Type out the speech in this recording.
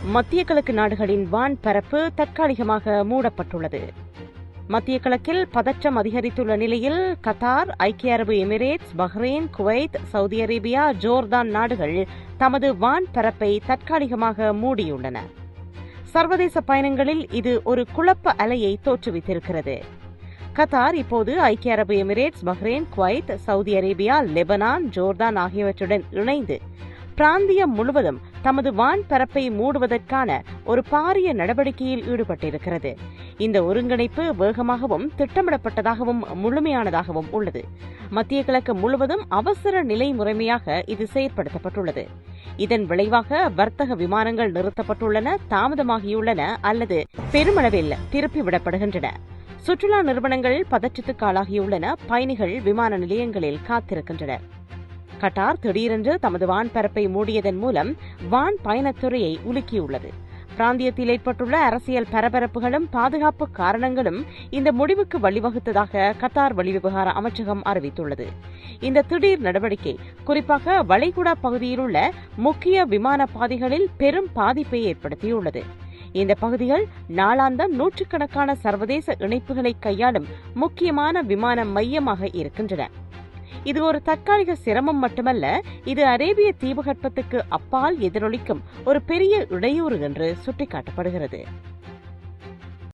மத்திய கிழக்கு நாடுகளின் வான் பரப்பு தற்காலிகமாக மூடப்பட்டுள்ளது. மத்திய கிழக்கில் பதற்றம் அதிகரித்துள்ள நிலையில் கத்தார், ஐக்கிய அரபு Emirates, Bahrain, Kuwait, Saudi Arabia, Jordan நாடுகள் தமது வான் பரப்பை தற்காலிகமாக மூடியுள்ளன. சர்வதேச பயணங்களில் இது ஒரு குழப்ப அலையை தோற்றுவித்திருக்கிறது. கத்தார் இப்போது ஐக்கிய அரபு Emirates, Bahrain, Kuwait, Saudi Arabia, Lebanon, Jordan ஆகியவற்றுடன் இணைந்து பிராந்தியம் முழுவதும் தமது வான் பரப்பை மூடுவதற்கான ஒரு பாரிய நடவடிக்கையில் ஈடுபட்டிருக்கிறது. இந்த ஒருங்கிணைப்பு வேகமாகவும் திட்டமிடப்பட்டதாகவும் முழுமையானதாகவும் உள்ளது. மத்திய கிழக்கு முழுவதும் அவசர நிலை முறைமையாக இது செயற்படுத்தப்பட்டுள்ளது. இதன் விளைவாக வர்த்தக விமானங்கள் நிறுத்தப்பட்டுள்ளன, தாமதமாகியுள்ளன அல்லது பெருமளவில் திருப்பிவிடப்படுகின்றன. சுற்றுலா நிறுவனங்கள் பதற்றத்துக்கு ஆளாகியுள்ளன. பயணிகள் விமான நிலையங்களில் காத்திருக்கின்றனர். கட்டார் திடீரென்று தமது வான் பரப்பை மூடியதன் மூலம் வான் பயணத்துறையை உலுக்கியுள்ளது. பிராந்தியத்தில் ஏற்பட்டுள்ள அரசியல் பரபரப்புகளும் பாதுகாப்பு காரணங்களும் இந்த முடிவுக்கு வழிவகுத்ததாக கத்தார் வெளிவிவகார அமைச்சகம் அறிவித்துள்ளது. இந்த திடீர் நடவடிக்கை குறிப்பாக வளைகுடா பகுதியில் உள்ள முக்கிய விமான பாதைகளில் பெரும் பாதிப்பை ஏற்படுத்தியுள்ளது. இந்த பகுதிகள் நாளாந்தம் நூற்றுக்கணக்கான சர்வதேச இணைப்புகளை கையாளும் முக்கியமான விமான மையமாக இருக்கின்றன. இது ஒரு தற்காலிக சிரமம் மட்டுமல்ல, இது அரேபிய தீபகற்பத்துக்கு அப்பால் எதிரொலிக்கும் ஒரு பெரிய இடையூறு என்று சுட்டிக்காட்டப்படுகிறது.